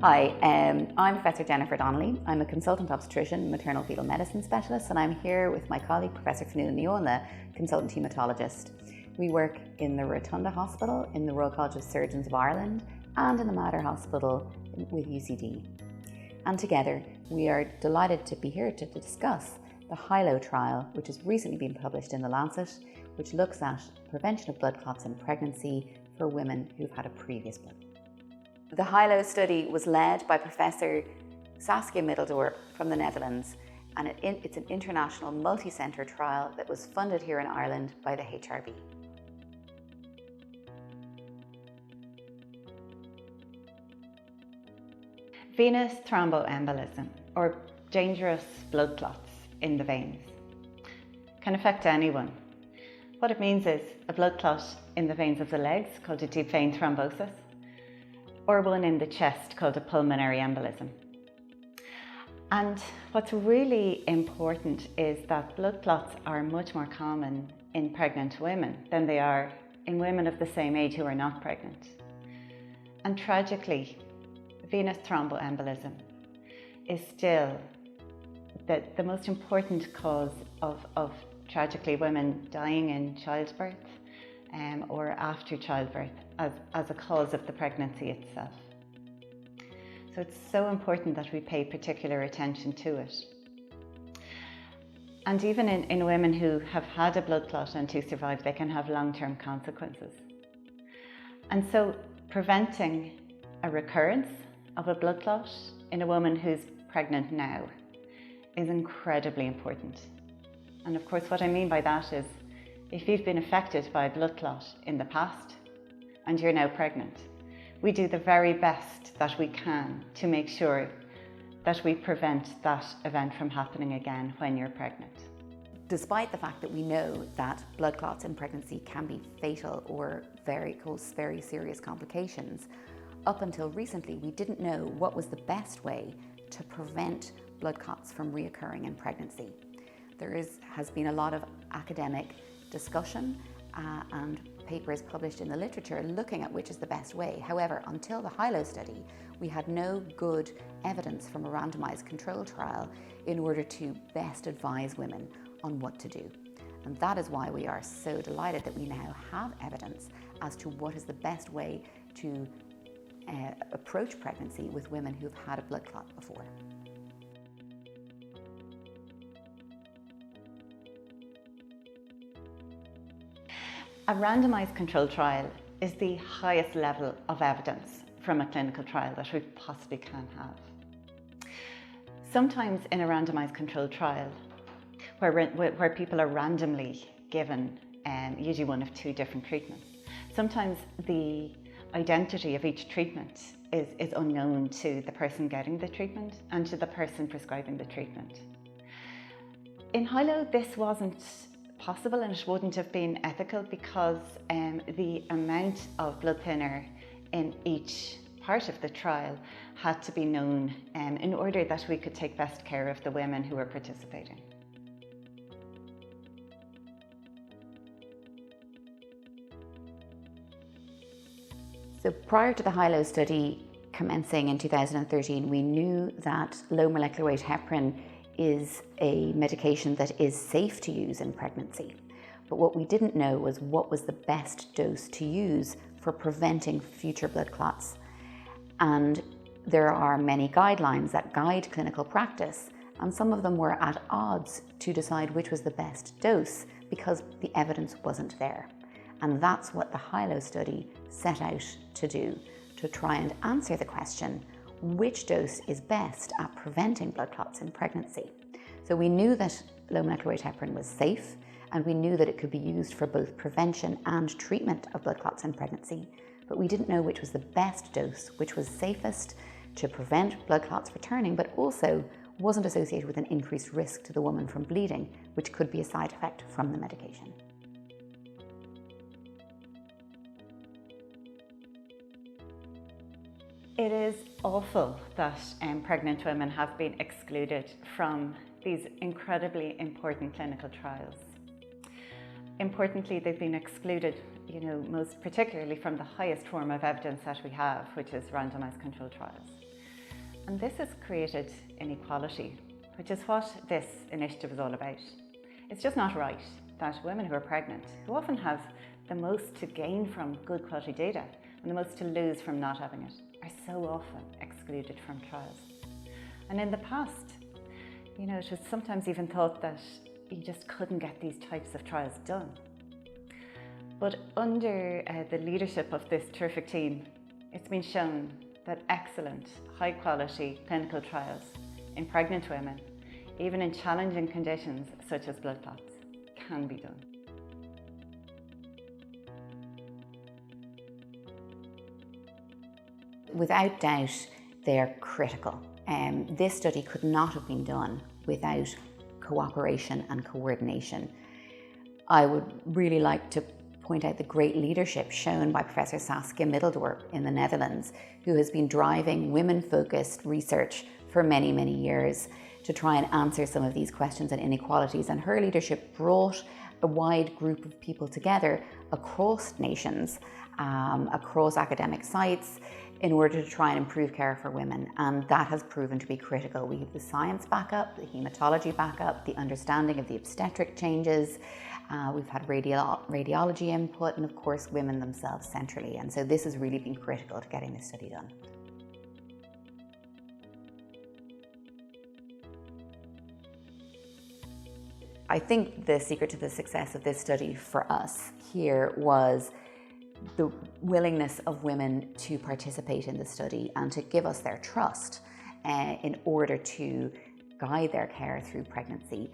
Hi, I'm Professor Jennifer Donnelly. I'm a consultant obstetrician, maternal fetal medicine specialist, and I'm here with my colleague, Prof Fionnuala Ní Ainle, consultant hematologist. We work in the Rotunda Hospital, in the Royal College of Surgeons of Ireland, and in the Mater Hospital with UCD. And together, we are delighted to be here to discuss the Highlow trial, which has recently been published in the Lancet, which looks at prevention of blood clots in pregnancy for women who've had a previous blood clot. The Highlow study was led by Professor Saskia Middeldorp from the Netherlands, and it's an international multi-centre trial that was funded here in Ireland by the HRB. Venous thromboembolism, or dangerous blood clots in the veins, can affect anyone. What it means is a blood clot in the veins of the legs, called a deep vein thrombosis, or one in the chest called a pulmonary embolism. And what's really important is that blood clots are much more common in pregnant women than they are in women of the same age who are not pregnant. And tragically, venous thromboembolism is still the most important cause of tragically women dying in childbirth or after childbirth as a cause of the pregnancy itself. So it's so important that we pay particular attention to it. And even in women who have had a blood clot and who survive, they can have long-term consequences. And so preventing a recurrence of a blood clot in a woman who's pregnant now is incredibly important. And of course, what I mean by that is, if you've been affected by a blood clot in the past and you're now pregnant, we do the very best that we can to make sure that we prevent that event from happening again when you're pregnant. Despite the fact that we know that blood clots in pregnancy can be fatal or cause very serious complications, up until recently we didn't know what was the best way to prevent blood clots from reoccurring in pregnancy. There has been a lot of academic discussion and papers published in the literature looking at which is the best way. However, until the Highlow study, we had no good evidence from a randomised control trial in order to best advise women on what to do. And that is why we are so delighted that we now have evidence as to what is the best way to approach pregnancy with women who've had a blood clot before. A randomised control trial is the highest level of evidence from a clinical trial that we possibly can have. Sometimes in a randomised control trial, where people are randomly given usually one of two different treatments, sometimes the identity of each treatment is unknown to the person getting the treatment and to the person prescribing the treatment. In Highlow, this wasn't possible, and it wouldn't have been ethical because the amount of blood thinner in each part of the trial had to be known in order that we could take best care of the women who were participating. So prior to the Highlow study commencing in 2013, we knew that low molecular weight heparin is a medication that is safe to use in pregnancy. But what we didn't know was what was the best dose to use for preventing future blood clots. And there are many guidelines that guide clinical practice, and some of them were at odds to decide which was the best dose because the evidence wasn't there. And that's what the Highlow study set out to do, to try and answer the question, which dose is best at preventing blood clots in pregnancy. So we knew that low molecular weight heparin was safe, and we knew that it could be used for both prevention and treatment of blood clots in pregnancy, but we didn't know which was the best dose, which was safest to prevent blood clots returning, but also wasn't associated with an increased risk to the woman from bleeding, which could be a side effect from the medication. It is awful that pregnant women have been excluded from these incredibly important clinical trials. Importantly, they've been excluded, most particularly from the highest form of evidence that we have, which is randomised control trials. And this has created inequality, which is what this initiative is all about. It's just not right that women who are pregnant, who often have the most to gain from good quality data and the most to lose from not having it, are so often excluded from trials. And in the past, it was sometimes even thought that you just couldn't get these types of trials done. But under the leadership of this terrific team, it's been shown that excellent, high quality clinical trials in pregnant women, even in challenging conditions such as blood clots, can be done. Without doubt, they're critical. This study could not have been done without cooperation and coordination. I would really like to point out the great leadership shown by Professor Saskia Middeldorp in the Netherlands, who has been driving women-focused research for many, many years to try and answer some of these questions and inequalities. And her leadership brought a wide group of people together across nations, across academic sites, in order to try and improve care for women. And that has proven to be critical. We have the science backup, the hematology backup, the understanding of the obstetric changes. We've had radiology input, and of course women themselves centrally. And so this has really been critical to getting this study done. I think the secret to the success of this study for us here was the willingness of women to participate in the study and to give us their trust in order to guide their care through pregnancy.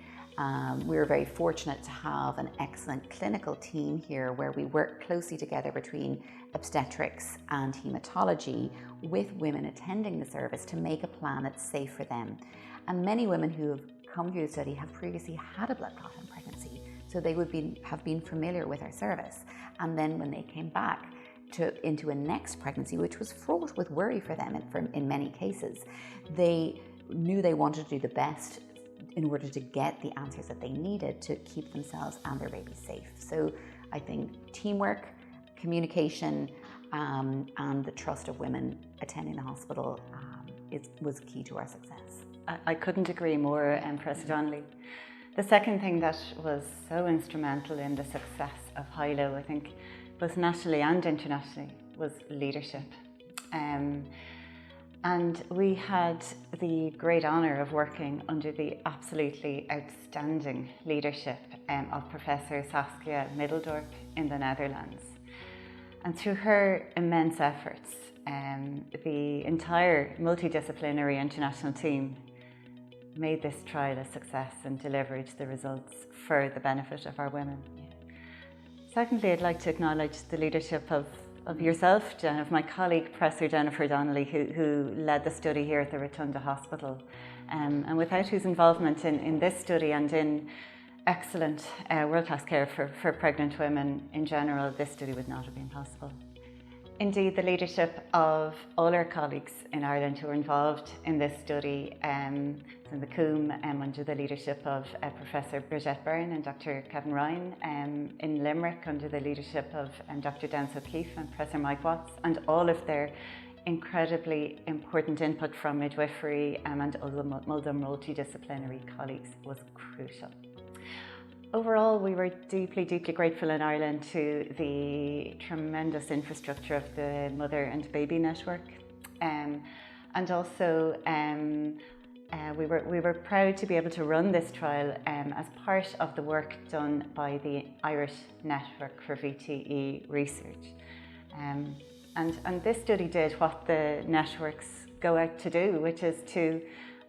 We were very fortunate to have an excellent clinical team here where we work closely together between obstetrics and hematology with women attending the service to make a plan that's safe for them. And many women who have come through the study have previously had a blood clot in pregnancy, so they would have been familiar with our service. And then when they came back into a next pregnancy, which was fraught with worry for them in many cases, they knew they wanted to do the best in order to get the answers that they needed to keep themselves and their babies safe. So I think teamwork, communication, and the trust of women attending the hospital was key to our success. I couldn't agree more, Professor Donnelly. The second thing that was so instrumental in the success of Highlow, I think, both nationally and internationally, was leadership. And we had the great honour of working under the absolutely outstanding leadership of Professor Saskia Middeldorp in the Netherlands. And through her immense efforts, the entire multidisciplinary international team made this trial a success and delivered the results for the benefit of our women. Secondly, I'd like to acknowledge the leadership of yourself, of my colleague, Professor Jennifer Donnelly, who led the study here at the Rotunda Hospital, and without whose involvement in this study and in excellent world-class care for pregnant women in general, this study would not have been possible. Indeed, the leadership of all our colleagues in Ireland who were involved in this study, in the Coombe, under the leadership of Professor Bridget Byrne and Dr. Kevin Ryan, in Limerick under the leadership of Dr. Dennis O'Keefe and Professor Mike Watts, and all of their incredibly important input from midwifery and other multidisciplinary colleagues was crucial. Overall, we were deeply, deeply grateful in Ireland to the tremendous infrastructure of the Mother and Baby Network, and also we were proud to be able to run this trial as part of the work done by the Irish Network for VTE Research. And this study did what the networks go out to do, which is to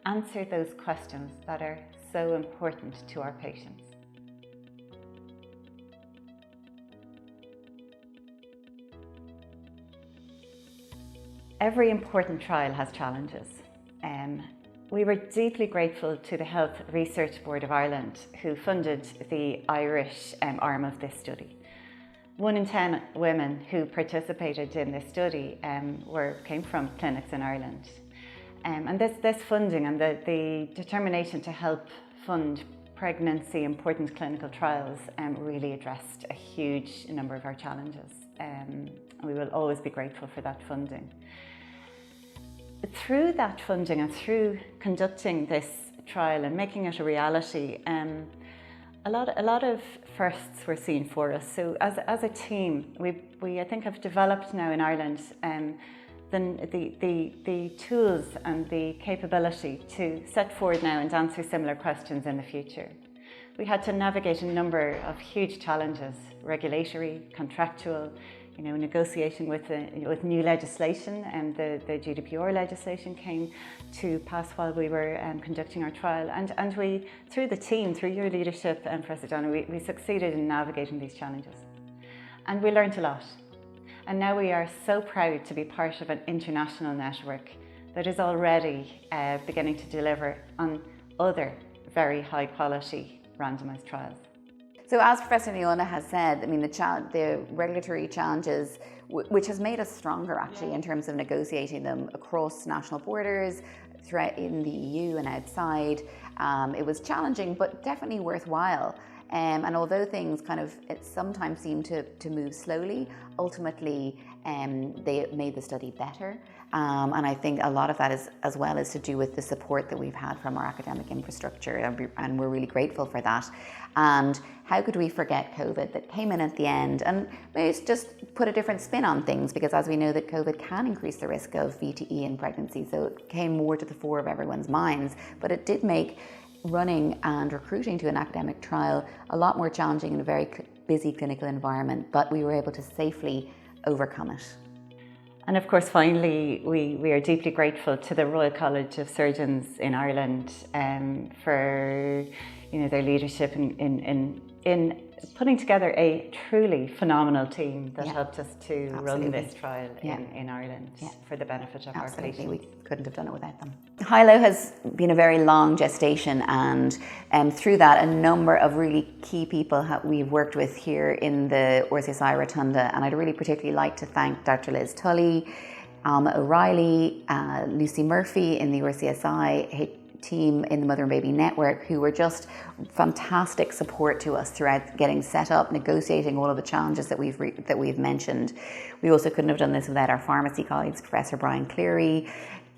answer those questions that are so important to our patients. Every important trial has challenges. We were deeply grateful to the Health Research Board of Ireland, who funded the Irish arm of this study. 1 in 10 women who participated in this study came from clinics in Ireland. And this funding and the determination to help fund pregnancy important clinical trials really addressed a huge number of our challenges. We will always be grateful for that funding. through that funding and through conducting this trial and making it a reality, a lot of firsts were seen for us. So as a team, we I think have developed now in Ireland the tools and the capability to set forward now and answer similar questions in the future. We had to navigate a number of huge challenges: regulatory, contractual, negotiation with new legislation, and the GDPR legislation came to pass while we were conducting our trial. And we, through the team, through your leadership, Professor Donnelly, we succeeded in navigating these challenges. And we learned a lot. And now we are so proud to be part of an international network that is already beginning to deliver on other very high quality randomised trials. So as Professor Fionnuala has said, I mean, the regulatory challenges, which has made us stronger actually in terms of negotiating them across national borders, throughout in the EU and outside. It was challenging, but definitely worthwhile. And although things it sometimes seem to move slowly, ultimately they made the study better. And I think a lot of that is as well is to do with the support that we've had from our academic infrastructure, and we're really grateful for that. And how could we forget COVID that came in at the end and maybe just put a different spin on things, because as we know that COVID can increase the risk of VTE in pregnancy, so it came more to the fore of everyone's minds, but it did make running and recruiting to an academic trial a lot more challenging in a very busy clinical environment, but we were able to safely overcome it. And of course, finally, we are deeply grateful to the Royal College of Surgeons in Ireland for their leadership in putting together a truly phenomenal team that helped us to run this trial in Ireland for the benefit of our patients. We couldn't have done it without them. Highlow has been a very long gestation, and through that, a number of really key people we've worked with here in the RCSI Rotunda, and I'd really particularly like to thank Dr. Liz Tully, Alma O'Reilly, Lucy Murphy in the RCSI team in the Mother and Baby Network, who were just fantastic support to us throughout getting set up, negotiating all of the challenges that we've mentioned. We also couldn't have done this without our pharmacy colleagues, Professor Brian Cleary,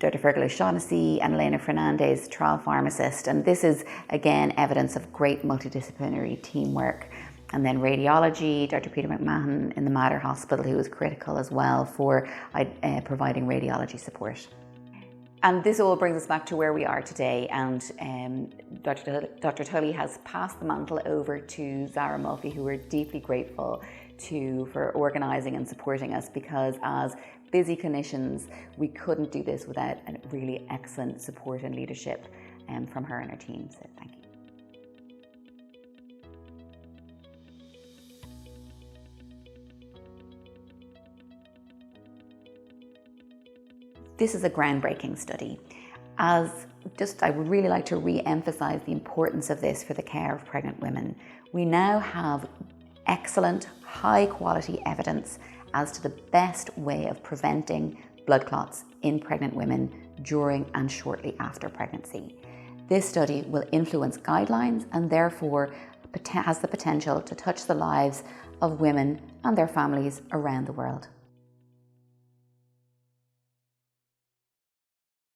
Dr. Fergal O'Shaughnessy and Elena Fernandez, trial pharmacist. And this is, again, evidence of great multidisciplinary teamwork. And then radiology, Dr. Peter McMahon in the Mater Hospital, who was critical as well for providing radiology support. And this all brings us back to where we are today, and Dr. Tully has passed the mantle over to Zara Mulvey, who we're deeply grateful to for organising and supporting us, because as busy clinicians, we couldn't do this without a really excellent support and leadership from her and her team, so thank you. This is a groundbreaking study. I would really like to re-emphasise the importance of this for the care of pregnant women. We now have excellent, high-quality evidence as to the best way of preventing blood clots in pregnant women during and shortly after pregnancy. This study will influence guidelines and therefore has the potential to touch the lives of women and their families around the world.